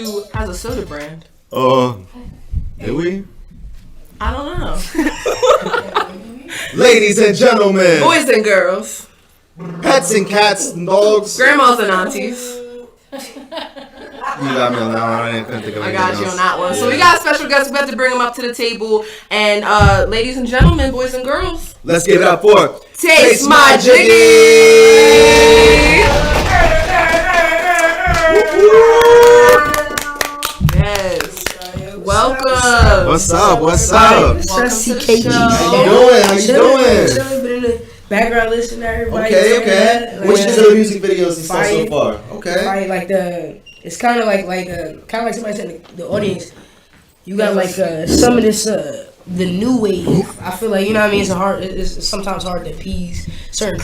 who has a soda brand. Did we? I don't know. Ladies and gentlemen. Boys and girls. Pets and cats and dogs. Grandmas and aunties. You got me on that one. I couldn't think of anything got you else. on that one. Yeah. So we got a special guest. We have to bring him up to the table. And ladies and gentlemen, boys and girls. Let's give it up for Taystemyjiggy. Yes. Welcome. What's up? What's up? That's C.K.G. How you doing? Been in the background listening to everybody. Okay. What you think of the music videos and stuff so far? Okay. Like it's kind of like somebody said the audience. You got like some of this the new wave. I feel like, you know what I mean. It's sometimes hard to appease certain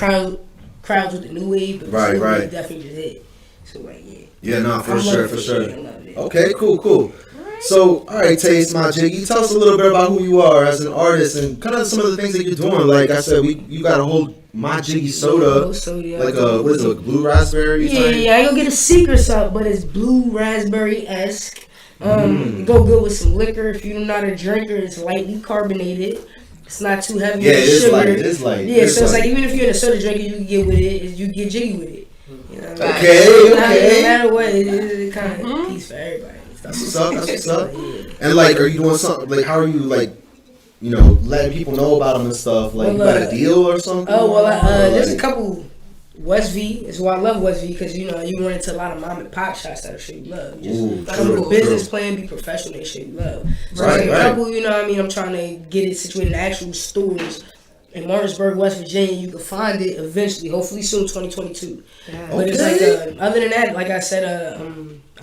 crowds with the new wave, but Right. Wave definitely just hit. So like Yeah, no, for sure. I love it. Okay, cool. So, all right, Taystemyjiggy, tell us a little bit about who you are as an artist and kind of some of the things that you're doing. Like I said, you got a whole My Jiggy soda, like what is it, blue raspberry? Yeah, I ain't gonna get a secret sauce, but it's blue raspberry-esque. Go good with some liquor. If you're not a drinker, it's lightly carbonated. It's not too heavy. Yeah, it is sugar. light. It is light. Yeah, so it's like even if you're a soda drinker, you can get with it. You can get jiggy with it. You know, Okay. No matter what, it kind of peace for everybody. That's what's up. And like, are you doing something? Like, how are you like, letting people know about them and stuff? Like, you got a deal or something? Oh well, there's a couple. West V is why I love West V, because you run into a lot of mom and pop shops that'll show you love. Just come with a business plan, be professional, they show you love. So Right. a couple, I'm trying to get it situated in actual stores in Martinsburg, West Virginia. You can find it eventually, hopefully soon, 2022. But it's like other than that, like I said,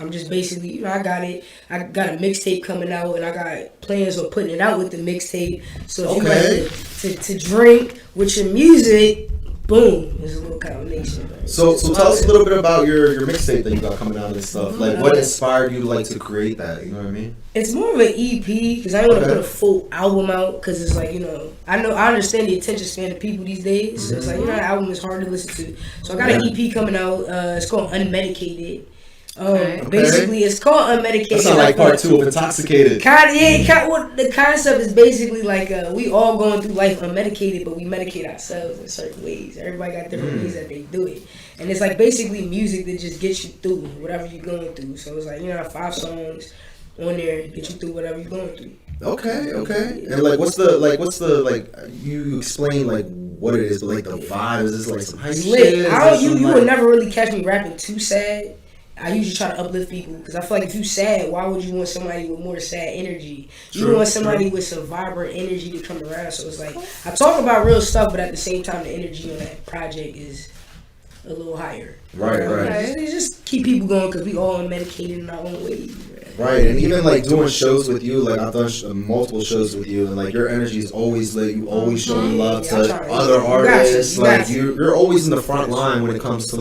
I'm just basically, I got it. I got a mixtape coming out, and I got plans on putting it out with the mixtape. So if you like to drink with your music, boom, it's a little combination. Right? So tell us a little bit about your mixtape that you got coming out and stuff. Like, what inspired you to create that? You know what I mean? It's more of an EP, because I don't want to put a full album out, because it's like, I understand the attention span of people these days. So it's like, an album is hard to listen to. So I got an EP coming out. It's called Unmedicated. Basically, it's called Unmedicated. That sounds like part 2 of Intoxicated. The concept is basically like we all going through life unmedicated, but we medicate ourselves in certain ways. Everybody got different ways that they do it, and it's like basically music that just gets you through whatever you're going through. So it's like 5 songs on there get you through whatever you're going through. Okay. And what's the you explain what it is, but the vibe is this some hype shit? You would never really catch me rapping too sad. I usually try to uplift people, because I feel like if you sad, why would you want somebody with more sad energy? You want somebody with some vibrant energy to come around. So it's like I talk about real stuff, but at the same time, the energy on that project is a little higher. Right. It just keep people going, because we all medicated in our own ways. Right, and even doing shows with you, I've done multiple shows with you, and your energy is always lit. You always showing love to other artists. You're always in the front line when it comes to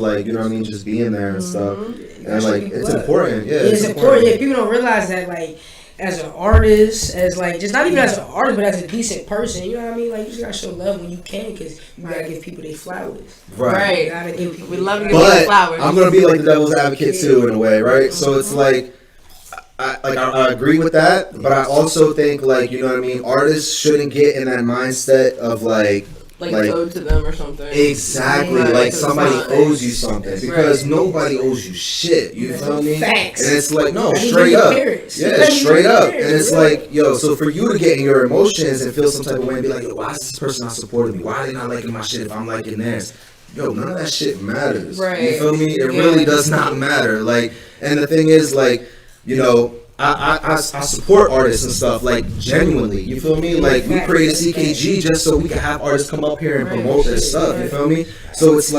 just being there and stuff. And it's important. Yeah, it's important. Yeah, people don't realize that as an artist, as just not even as an artist, but as a decent person, you know what I mean? You just gotta show love when you can, because you gotta give people their flowers. Right. You gotta give people. We love to give people flowers. I'm gonna be the devil's advocate too, in a way, right? So it's I agree with that, but I also think artists shouldn't get in that mindset of owed to them or something. Exactly, somebody owes you something, because nobody owes you shit. You feel me? Facts. And it's no, straight up. Yeah, straight up. And it's so for you to get in your emotions and feel some type of way and be yo, why is this person not supporting me? Why are they not liking my shit if I'm liking theirs? Yo, none of that shit matters. Right. You feel me? It really does not matter. And the thing is, I support artists and stuff, genuinely, you feel me? We created C.K.G just so we can have artists come up here and promote their stuff, you feel me? So it's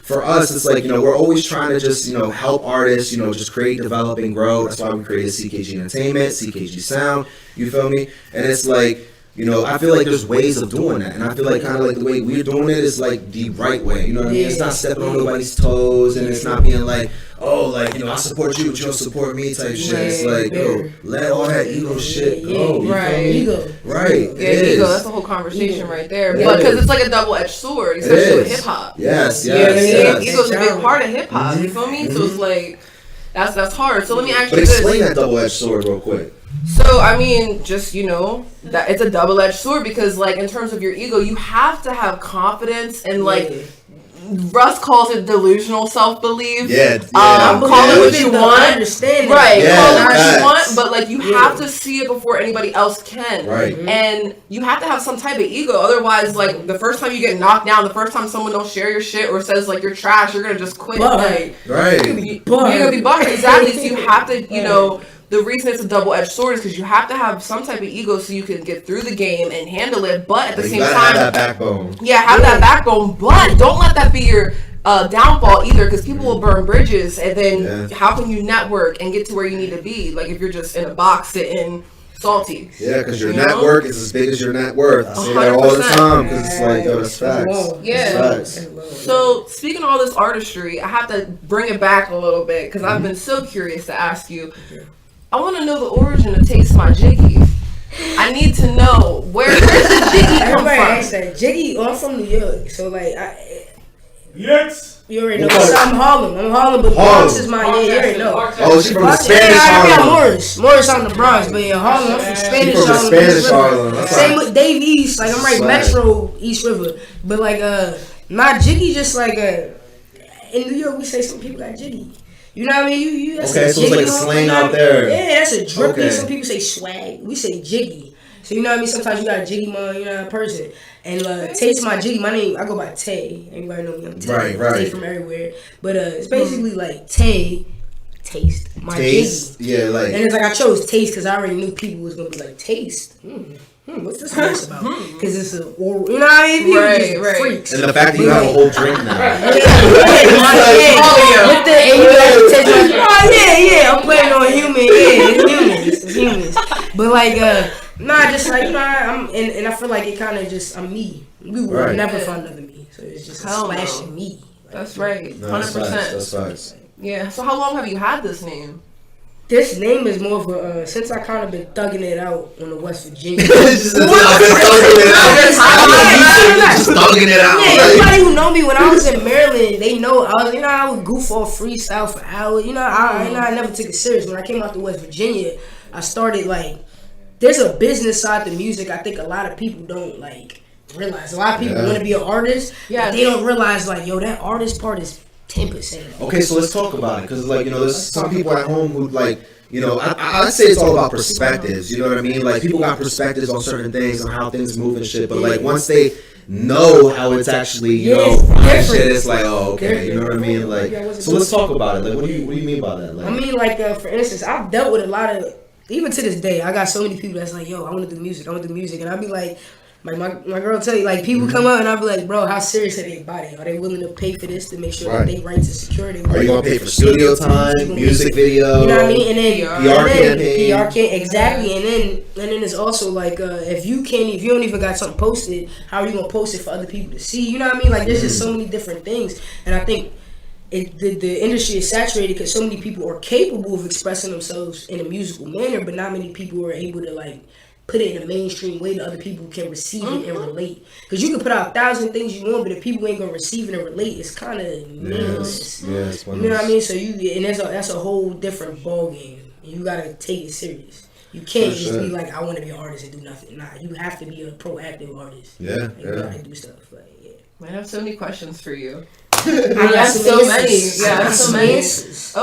for us, it's we're always trying to just, help artists, just create, develop, and grow. That's why we created C.K.G Entertainment, C.K.G Sound, you feel me? And it's I feel there's ways of doing that, and I feel kind of the way we're doing it is the right way, you know what I mean? It's not stepping on nobody's toes, and it's not being I support you, but you don't support me type shit. It's yo, let all that ego shit go. Ego. Right. Yeah, ego. That's the whole conversation right there. But because it's a double-edged sword, especially with hip hop. Yes. Ego's a big part of hip hop. You feel me? So it's That's hard. So let me ask But you this. explain that double-edged sword real quick. So, I mean, just, that it's a double-edged sword because, like, in terms of your ego, you have to have confidence and, like, Russ calls it delusional self-belief. Yeah. Call it what you want. Understand right. Yeah, call it what facts. you want, but, like, you have to see it before anybody else can. Right. And you have to have some type of ego. Otherwise, like, the first time you get knocked down, the first time someone don't share your shit or says, like, you're trash, you're going to just quit. Like, right. You're going to be buttered. Exactly. So you have to, the reason it's a double-edged sword is because you have to have some type of ego so you can get through the game and handle it, but at the same time, have that backbone. Yeah, have that backbone, but don't let that be your downfall either, because people will burn bridges, and then how can you network and get to where you need to be? Like if you're just in a box sitting salty. Yeah, because your network is as big as your net worth. I say that all the time because it's like, yo, that's facts. Yeah. That's facts. So speaking of all this artistry, I have to bring it back a little bit because I've been so curious to ask you. I want to know the origin of Taystemyjiggy. I need to know where's the Jiggy come from? Everybody asks that. Jiggy, I'm from New York, so like Yes. you already know. I'm Harlem, but Bronx is my you already know. Oh, she from the Spanish Harlem. Harlem. Morris on the Bronx, but yeah, Harlem. I'm from Spanish She from the Harlem. Spanish Harlem. Same with Dave East, like I'm right Swag. Metro East River, but like my Jiggy just like in New York we say some people got Jiggy. You know what I mean? You that's Okay, so it's like a slang out there. Yeah, that's a drippy. Okay. Some people say swag. We say Jiggy. So you know what I mean? Sometimes you got a Jiggy man, you know, a person. And Taystemyjiggy, my name, I go by Tay. Everybody know me, I'm Tay. Right. Tay from everywhere. But it's basically like Tay, taste, my Jiggy. Yeah, like. And it's like I chose taste because I already knew people was going to be like, taste. What's this mess about? Because it's a oral, you know what I mean? People just freaks. And the fact that you have a whole drink now. I'm playing on human. It's humans. But like, just like, and I feel like it kind of just, I'm me. We will never find another me. So it's just a splash of me. That's right. 100%. That's facts. Yeah. So how long have you had this name? This name is more of a, since I kind of been thugging it out on the West Virginia. Just thugging it out. Yeah, everybody who know me when I was in Maryland, they know I would goof off freestyle for hours. I never took it serious. When I came out to West Virginia, I started like, there's a business side to music. I think a lot of people don't like realize. A lot of people want to be an artist, but they don't realize like, yo, that artist part is 10%. Okay, so let's talk about it because, like, there's some people at home who, like, I'd say it's all about perspectives. You know what I mean? Like, people got perspectives on certain things, on how things move and shit. But like, once they know how it's actually, shit, it's like, oh, okay. You know what I mean? Like, so let's talk about it. Like, what do you mean by that? Like, I mean, like, for instance, I've dealt with a lot of, even to this day, I got so many people that's like, yo, I want to do music, and I'll be like my girl tell you, like, people come up and I'll be like, bro, how serious are they about it? Are they willing to pay for this to make sure that they rights are secure? Are you gonna pay for studio time, music video? You know what I mean? And then PR campaign, exactly. And then it's also like, if you don't even got something posted, how are you gonna post it for other people to see? You know what I mean? Like, there's just so many different things, and I think the industry is saturated because so many people are capable of expressing themselves in a musical manner, but not many people are able to like put it in a mainstream way that other people can receive it and relate. Because you can put out 1,000 things you want, but if people ain't gonna receive it and relate, it's kind of meaningless. Yes, you know what I mean? So that's a whole different ball game. You gotta take it serious. You can't just be like, I want to be an artist and do nothing. Nah, you have to be a proactive artist. Yeah, you gotta do stuff. Like, I have so many questions for you. I got so many.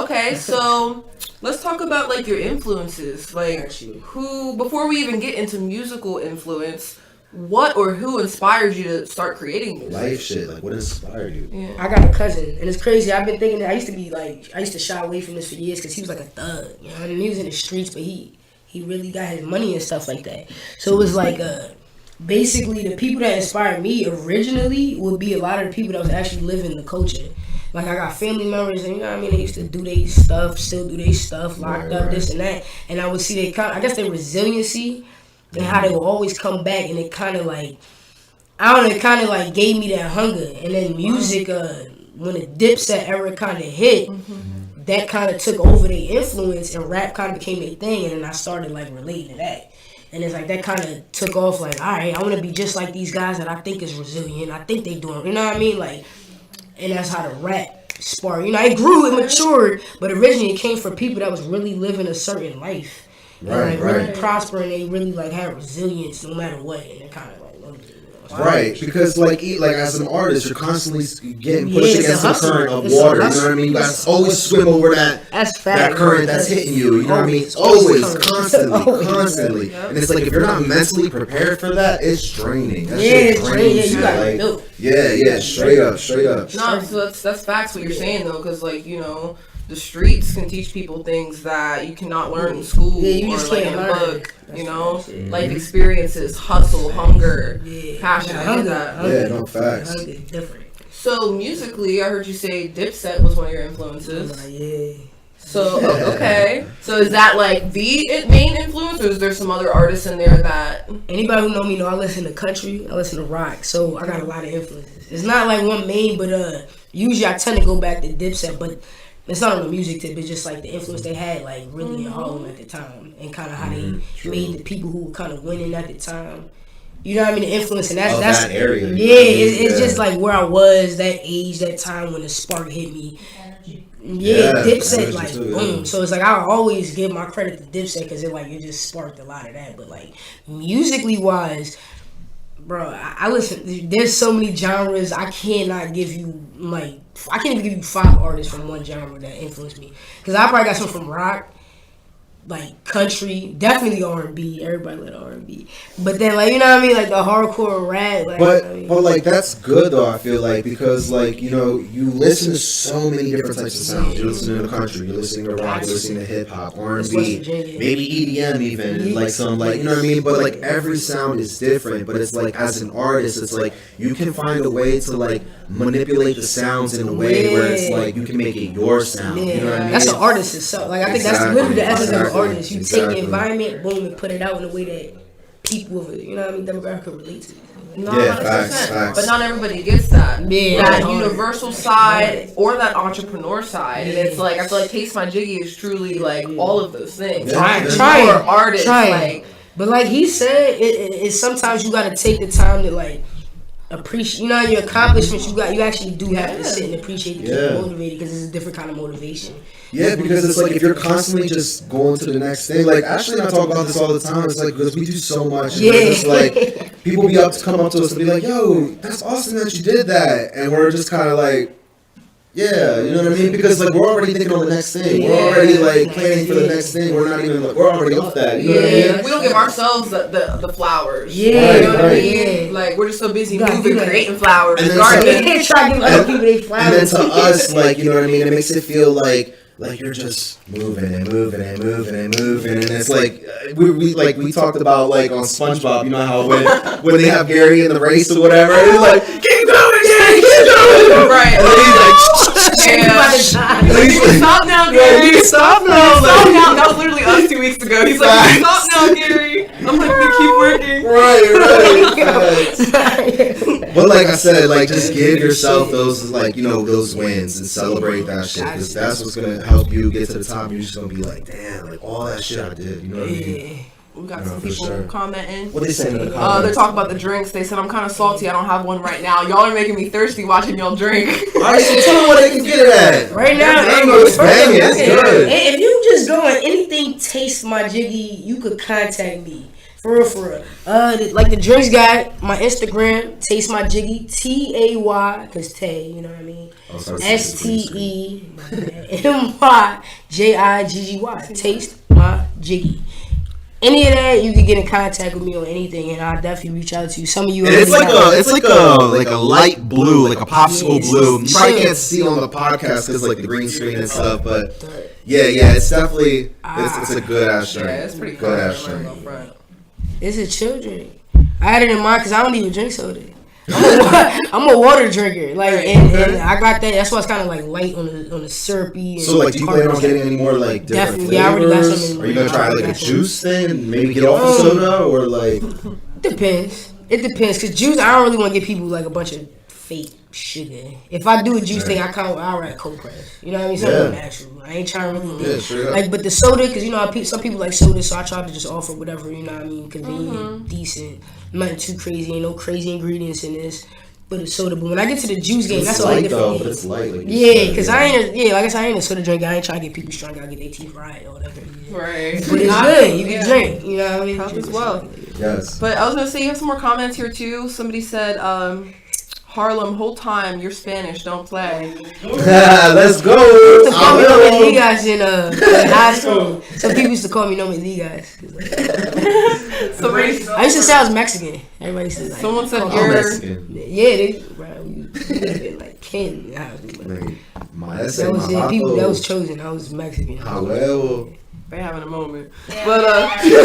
Okay, so let's talk about like your influences. Like, who, before we even get into musical influence, what or who inspired you to start creating music? Life shit. Like, what inspired you? Yeah. I got a cousin, and it's crazy. I've been thinking that I used to shy away from this for years because he was like a thug. You know, and he was in the streets, but he really got his money and stuff like that. So it was like basically the people that inspired me originally would be a lot of the people that was actually living the culture. Like, I got family members, and you know what I mean, they used to do their stuff, still do their stuff, locked up, this and that. And I would see their resiliency and how they would always come back, and it kind of like, it kind of like gave me that hunger. And then music, when the Dipset era kind of hit, that kind of took over their influence, and rap kind of became their thing, and then I started like relating to that. And it's like that kind of took off, like, all right, I want to be just like these guys that I think is resilient. I think they doing, you know what I mean? Like, and that's how the rap spark. It grew, it matured, but originally it came from people that was really living a certain life. And really prospering, they really had resilience no matter what, and they're kind of right, because as an artist, you're constantly getting pushed against the current of water. You know what I mean? You guys always swim over that current that's hitting you. You know what I mean? Always, constantly. And it's if you're not mentally prepared for that, it's draining. It's draining. Yeah, you gotta build. Yeah, straight up. No, so that's facts what you're saying though, because the streets can teach people things that you cannot learn in school or in a book. Life experiences, hustle, hunger, passion. I get that. Yeah, no facts. Different. So musically, I heard you say Dipset was one of your influences. Yeah. So okay. So is that the main influence, or is there some other artists in there that? Anybody who know me know I listen to country, I listen to rock, so I got a lot of influences. It's not one main, but usually I tend to go back to Dipset, but. It's not on the music tip, it's just the influence they had really in Harlem at the time, and kind of how they made the people who were kind of winning at the time. You know what I mean? The influence, and that's that area. Yeah, it's just where I was, that age, that time when the spark hit me. Yeah, Dipset, boom. So it's I always give my credit to Dipset because it just sparked a lot of that. But musically wise, bro, I listen. There's so many genres. I cannot give you I can't even give you 5 artists from one genre that influenced me. Because I probably got some from rock, country, definitely R&B. Everybody like R&B. But then, you know what I mean? The hardcore rap. But that's good, though, I feel because, you listen to so many different types of sounds. You're listening to country, you're listening to rock, you're listening to hip-hop, R&B, maybe EDM even, and, you know what I mean? But, every sound is different. But it's, as an artist, it's, you can find a way to, manipulate the sounds in a way where it's, you can make it your sound. Yeah. You know what I mean? That's the artist itself. I think that's literally the essence of an artist. You take the environment, boom, and put it out in a way that people of demographic can relate to. No, 100%. But not everybody gets that. Yeah. That universal side or that entrepreneur side. And it's I feel Taystemyjiggy is truly all of those things. Try artists. But he said, it's sometimes you gotta take the time to appreciate, your accomplishments. You actually do have to sit and appreciate to keep motivated, because it's a different kind of motivation. Yeah, because it's if you're constantly just going to the next thing. Ashley and I talk about this all the time. It's because we do so much. And it's people come up to us and be yo, that's awesome that you did that. And we're just kind of yeah, you know what I mean? Because we're already thinking on the next thing. We're already planning for the next thing. We're not even we're already off that. You know what I mean? We don't give ourselves the flowers. Yeah, you know what I mean? We're just so busy moving, creating flowers, and gardening. Try to give other people their flowers. And then to us, you know what I mean? It makes it feel like you're just moving and moving and moving and moving, and it's we talked about on SpongeBob, you know how when they have Gary in the race or whatever, it's keep going, Gary, keep going, right? And then he's stop now, Gary. Stop now. Stop now. That was literally us 2 weeks ago. He's stop now, Gary. I'm keep working. Right. But I said, just give yourself those those wins and celebrate that shit, because that's what's gonna help you get to the top. You're just gonna be damn, all that shit I did. You know what I mean? We got some people commenting. What they saying in the comments? They're talking about the drinks. They said, I'm kind of salty. I don't have one right now. Y'all are making me thirsty watching y'all drink. Alright, so tell them where they can get it at. Right now, it's banging. It's good. If you just go on anything Taystemyjiggy, you could contact me. For real. The drinks guy, my Instagram, Taystemyjiggy, Tay, because Tay, you know what I mean? STEMYJIGGY, Taystemyjiggy. Any of that, you can get in contact with me on anything, and I'll definitely reach out to you. Some of you, it's like a light blue, like a popsicle blue. You probably can't see on the podcast because the green screen and stuff, but yeah, it's definitely it's a good ass drink. Yeah, it's pretty good ass drink. It's a chill drink. I had it in mind because I don't even drink soda. I'm a water drinker, and I got that. That's why it's kind of light on the syrupy. So do you plan on getting any more different Definitely, flavors? I already got some. Are you gonna try a juice thing and maybe get off the soda, or Depends. It depends, because juice, I don't really want to give people a bunch of fake sugar. If I do a juice thing, I'll write cold press. You know what I mean? Something natural. I ain't trying to really but the soda, because some people like soda, so I try to just offer whatever, you know what I mean, convenient, decent, nothing too crazy, ain't no crazy ingredients in this. but a soda. But when I get to the juice game, that's It's all I light get though, for but me. it's light. Like Yeah, because I ain't like I said, I ain't a soda drinker. I ain't trying to get people strong. I get their teeth right or whatever. Right. But it's good. You can drink. You know what I mean? Health as well. Yes. But I was gonna say you have some more comments here too. Somebody said, Harlem, whole time you're Spanish, don't play. Let's go. They used to call me No Me will. Ligas in high school. Some people used to call me No Me Ligas. Somebody, I used to say I was Mexican. Everybody used to like. someone said call me I'm you're. Mexican. Yeah, they been like Ken. Like, my That essay, was my it. People that vato. was chosen. I was Mexican. Well, They having a moment, but You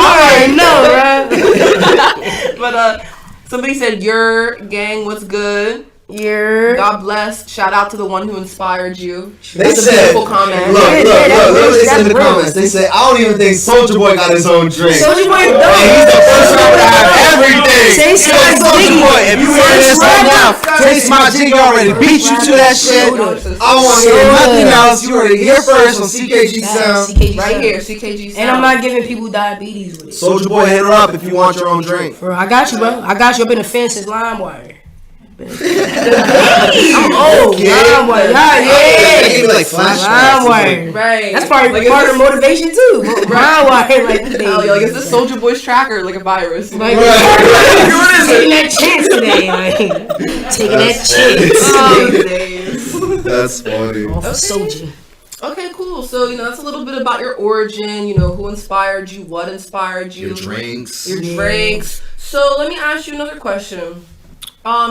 already know, right? but somebody said your gang was good. You're. God bless. Shout out to the one who inspired you. they That's a said, beautiful comment. look, Yeah, look, that's what real, they said in the that's real. comments. They said, I don't even think Soulja Boy got his own drink. Soulja Boy And don't. he's the first rapper to have everything. Taystemyjiggy. Boy, if you hear this right now, Taystemyjiggy already beat you to that shit. I don't want to hear nothing else. You heard it here first on C.K.G. Sound. C.K.G. Right sound. here, C.K.G. And I'm sound. not giving people diabetes with it. Soulja Boy, hit her up if you want your own drink. Bro, I got you, bro. I got you. I've been a fan since LimeWire. I'm old. LimeWire. They give Yeah. me like flashbacks. LimeWire. Right. That's part Like, is of this- motivation too. LimeWire, like, Oh, yeah, like is this Soulja Boy's tracker like a virus? Like, Right. taking that chance today, like, taking that chance. Oh, days. That's funny. Off of Soldier. Okay, cool. So, that's a little bit about your origin, who inspired you, what inspired you. Your drinks. Your Yeah. drinks. So, let me ask you another question.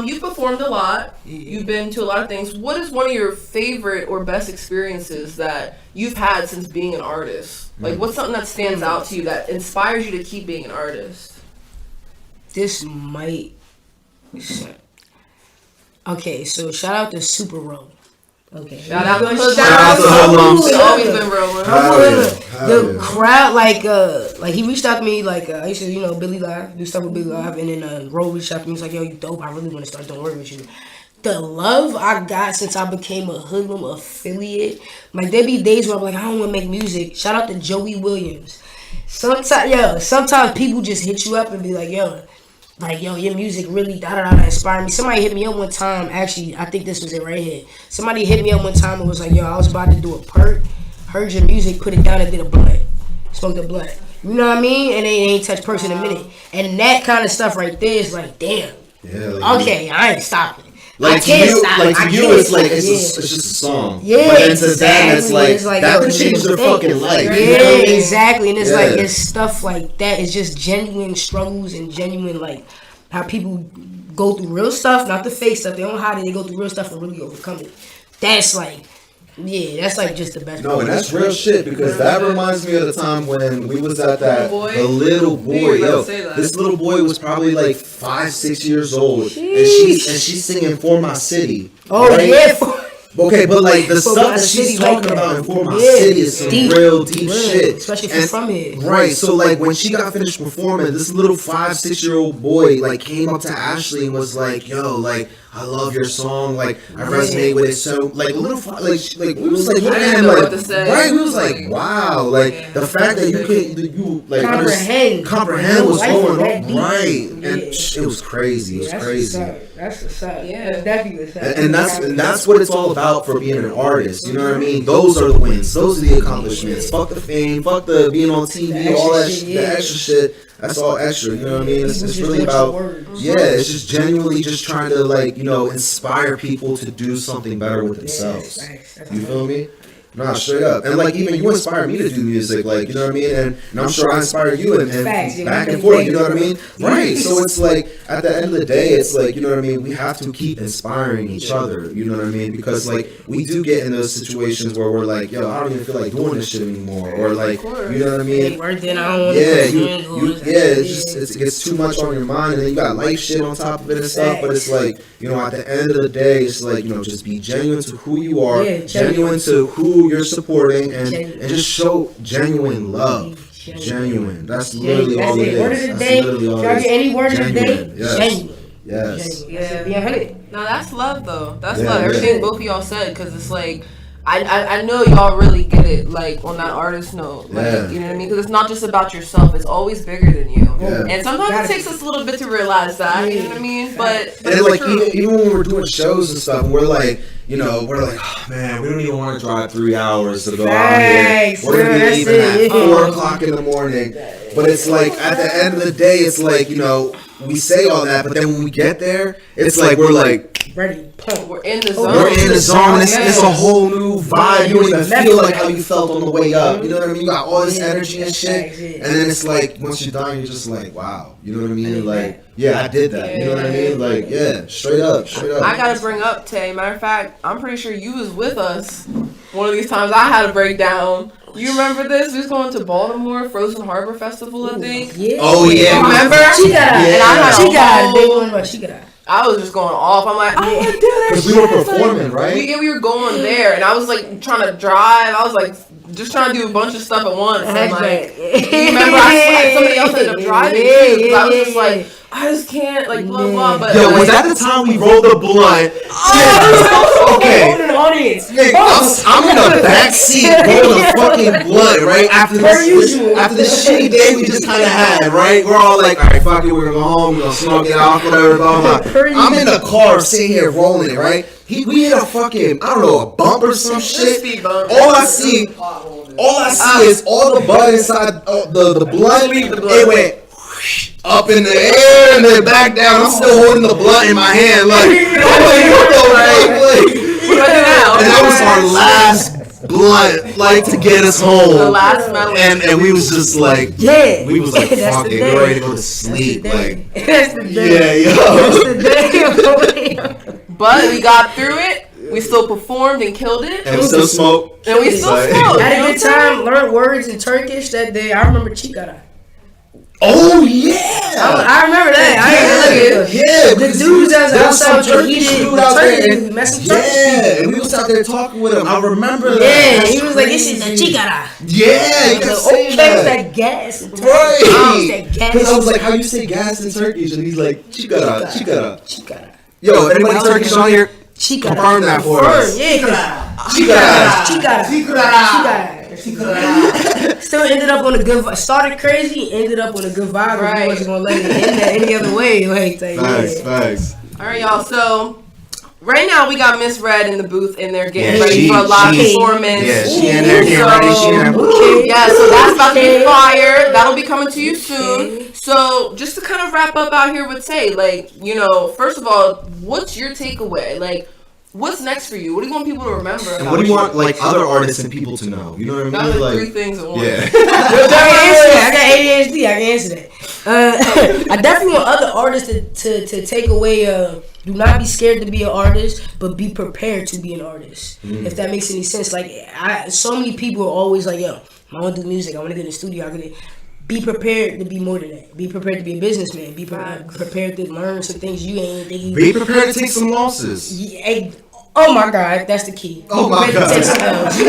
You've performed a lot. You've been to a lot of things. What is one of your favorite or best experiences that you've had since being an artist? Like, what's something that stands out to you that inspires you to keep being an artist? This might. Okay, so shout out to Super Roll. Okay. Shout out to Shout out to Harlem. We've always been rolling. The crowd, like he reached out to me, like I used to, Billy Live, do stuff with Billy Live, and then Ro reached out to me, he's like, yo, you dope, I really want to start doing work with you. The love I got since I became a Hoodlum affiliate, like there be days where I'm like, I don't want to make music. Shout out to Joey Williams. Sometimes people just hit you up and be like, yo, your music really inspired me. Somebody hit me up one time, actually, I think this was it right here. Somebody hit me up one time and was like, yo, I was about to do a perk, heard your music, put it down and did a blunt. Smoked a blunt. You know what I mean? And they ain't touched person in a minute. And that kind of stuff right there is like, damn. Yeah, like, Okay, I ain't stopping. Like to you, it's like it's just a song. Yeah, but then to them, it's like that yo, could change their fucking life. Yeah, You know what I mean? exactly. And it's Yeah. like it's stuff like that. It's just genuine struggles and genuine like how people go through real stuff, not the fake stuff. They don't hide it. They go through real stuff and really overcome it. That's like, yeah, that's like just the best. No, and that's real shit because that reminds me of the time when we was at that Boy? the little boy. You were about Yo, to say that. this little boy was probably like 5-6 years old, and she's singing "For My City." Oh right? yeah. Okay, but like the For stuff My that she's City like talking that. about in "For My Yeah, City" is some deep. real deep shit, Especially if you're from here. Right, so like when she got finished performing, this little 5-6-year-old boy like came up to Ashley and was like, "Yo, like I love your song, like I resonate with it." So like a little, like we was like, I didn't man, know like what to say. right, we was like, wow, like the fact that you like comprehend what's Life going that on, deep. right? Yeah. And it was crazy, it was crazy. That's the side. Yeah. That's definitely the side. And that's what it's all about for being an artist. You know what I mean? Those are the wins. Those are the accomplishments. Fuck the fame. Fuck the being on TV. All that shit, the yeah. extra shit. That's all extra. You know what I mean? It's People really just about words. yeah. It's just genuinely just trying to like inspire people to do something better with themselves. You feel me? Nah, straight up. And like even you inspire me to do music, like, you know what I mean? And I'm sure I inspire you and Facts, yeah, back we and make forth, you know what I mean? things. Right. So it's like at the end of the day, it's like, you know what I mean, we have to keep inspiring each other, you know what I mean? Because like we do get in those situations where we're like, yo, I don't even feel like doing this shit anymore. Or like, you know what I mean? I don't want Yeah, to it gets too much on your mind, and then you got life shit on top of it and stuff. But it's like, at the end of the day, it's like, just be genuine to who you are, Yeah, genuine to who you're supporting, and Genuine. just show genuine love. Genuine. That's literally all it is. Word of the That's day. literally all If it y'all is. get any word of the day, Genuine, yes. genuine. Yes. Genuine. Be 100. No, that's love though. That's Yeah, love. yeah. Everything both of y'all said, because it's like, I know y'all really get it, like, on that artist note. Like, you know what I mean? Because it's not just about yourself. It's always bigger than you. Yeah. And sometimes it takes us a little bit to realize that, you know what I mean? But and like, even when we're doing shows and stuff, we're like, you know, we're like, oh, man, we don't even want to drive 3 hours to go out here. We're going to be leaving at 4 o'clock in the morning. But it's like, at the end of the day, it's like, you know, we say all that, but then when we get there, it's like, we're like, ready, pump. We're in the zone. We're in the zone. It's a whole new vibe. You don't even feel like how you felt on the way up. You know what I mean? You got all this energy and shit. And then it's like, once you're done, you're just like, wow. You know what I mean? Like, yeah, I did that. You know what I mean? Like, yeah, straight up. I gotta bring up, Tay. Matter of fact, I'm pretty sure you was with us one of these times. I had a breakdown. You remember this? We was going to Baltimore Frozen Harbor Festival, I think. Yeah. Oh yeah. Remember? I was just going off. I'm like, I want to do that shit. Because we were performing, right? We were going there, and I was like trying to drive. I was like just trying to do a bunch of stuff at once. And like, you remember, somebody else ended up driving too. Because I was just like, I just can't, like, blah blah. But yo, was that the time we rolled the blunt? Okay. I'm in the back seat rolling a fucking blunt, right? After this shitty day we just kind of had, right? We're all like, all right, fuck it, we're gonna go home, we're gonna smoke it off, whatever, blah blah. I'm in the car sitting here rolling it, right? We hit a fucking, I don't know, a bump or some shit. All I see is all the bud inside the blunt. It went up in the air and then back down. I'm still holding the blunt in my hand, like, and that was our last blunt, like, to get us home. The last metal. And we was just like, we was like, fuck it, we're ready to go to sleep. Like, but we got through it. We still performed and killed it. And we still smoked. And we still smoked. Had a good time. Learned words in Turkish that day. I remember Chikara. Oh yeah! I remember that. The dudes that was outside eating turkey, messing turkey. Yeah, and we was out there talking with him. I remember that. Yeah, he was like, "This is the chikara." Yeah, you kept saying that gas. Right. Because I was like, "How you say gas in Turkish?" And he's like, "Chikara." Yo, anybody Turkish on here? Confirm that for us. Yeah, Chikara. Still ended up on a good vibe. Started crazy, ended up on a good vibe. Right. We wasn't gonna let it end any other way. Like, facts. All right, y'all. So right now we got Miss Red in the booth and they're getting ready for a live performance. Yeah, she in there getting ready. Yeah, so that's about to be fire. That'll be coming to you soon. So just to kind of wrap up out here with Tay, like, you know, first of all, what's your takeaway? Like, what's next for you? What do you want people to remember? And what do you want, like, other artists and people to know? You know what I mean? That's like 3 things at once. Yeah. I got ADHD. I can answer that. I definitely want other artists to take away. Do not be scared to be an artist, but be prepared to be an artist. If that makes any sense. Like, so many people are always like, yo, I want to do music. I want to get in the studio. Be prepared to be more than that. Be prepared to be a businessman. Be prepared to learn some things you ain't thinking. Be prepared to take some losses. Yeah, oh my God, that's the key. Oh my God. Take some L's.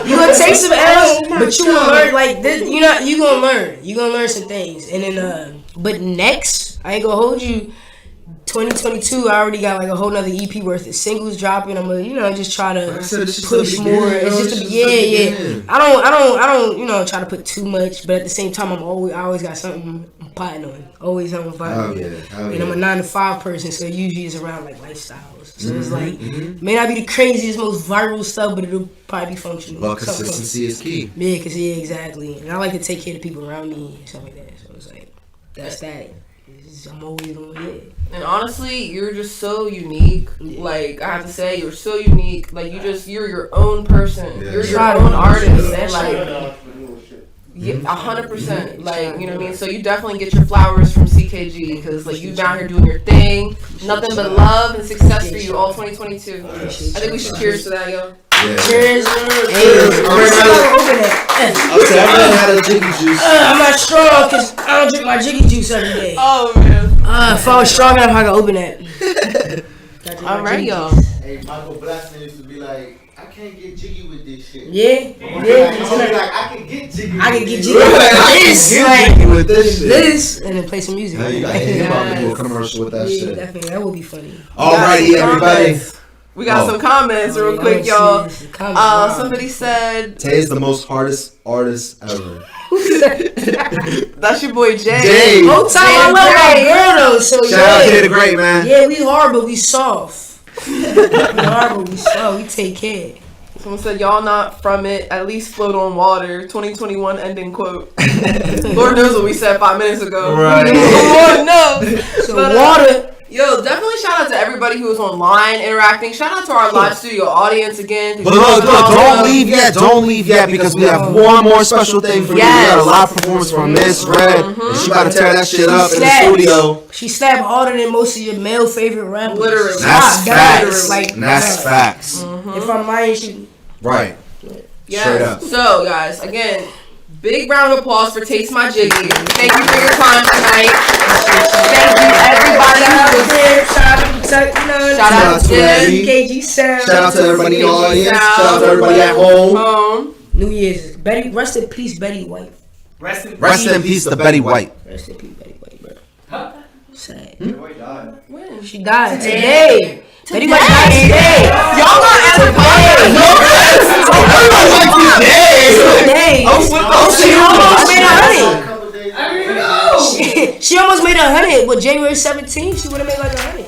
You're gonna take some L's, but you gonna learn like this. You gonna learn. You gonna learn some things, and then but next, I ain't gonna hold you. 2022, I already got like a whole nother EP worth of singles dropping. I'm gonna, just try to push more. It's just I don't, try to put too much, but at the same time, I always got something I'm potting on. Always on fire. And I'm a 9-to-5 person, so usually it's around like lifestyles. So it's like may not be the craziest, most viral stuff, but it'll probably be functional. Well, consistency is key. Yeah, exactly. And I like to take care of the people around me and stuff like that. So it's like that's that. I'm always on it. And honestly, you're just so unique. Like, I have to say, you're so unique. Like, you're your own person. You're your own artist. And like, 100%. Like, you know what I mean? So you definitely get your flowers from C.K.G. because, like, you down here doing your thing. Nothing but love and success for you all 2022. I think we should cheers to that, yo. Yeah. Cheers. I'll say I've never had a jiggy juice. I'm not strong because I don't drink my jiggy juice every day. Oh, man. If I was strong enough, I could open that. All right, y'all. Hey, Michael Blackson used to be like, I can't get jiggy with this shit. Yeah. I can get jiggy. I can get jiggy with this shit. This and then play some music. Now you got to hit him up and do a commercial with that shit. Definitely, that would be funny. Alrighty, everybody. We got some comments real quick, y'all. Somebody said Tay is the most hardest artist ever. That's your boy Jay. Jay. Whole time I love my girl though. So Shout out to the great man. Yeah, we hard but we soft. We hard but we soft. We take care. Someone said y'all not from it. At least float on water. 2021 ending quote. Lord knows what we said 5 minutes ago. Right. Lord knows. So water. Yo, definitely shout out to everybody who was online interacting. Shout out to our live studio audience again. But look, don't leave yet because we have one more special thing for you. We got a live performance from Miss Red. And she about to tear that shit up in the studio. She slapped harder than most of your male favorite rappers. Literally. That's facts. Like, That's facts. If I'm lying, she... Right. Yes. Straight up. So, guys, again, big round of applause for Taystemyjiggy. Thank you for your time tonight. Thank you, everybody who was here. Shout out to C.K.G. sound. Shout out to everybody in the audience. Shout out to everybody at home. New Year's. Rest in peace, Betty White. Rest in peace to Betty White. Rest in peace, Betty White, bro. Sad. When? She died today. Betty White died today. Y'all not at the Today. She almost made 100. She almost made 100, but January 17th, she would have made like 100.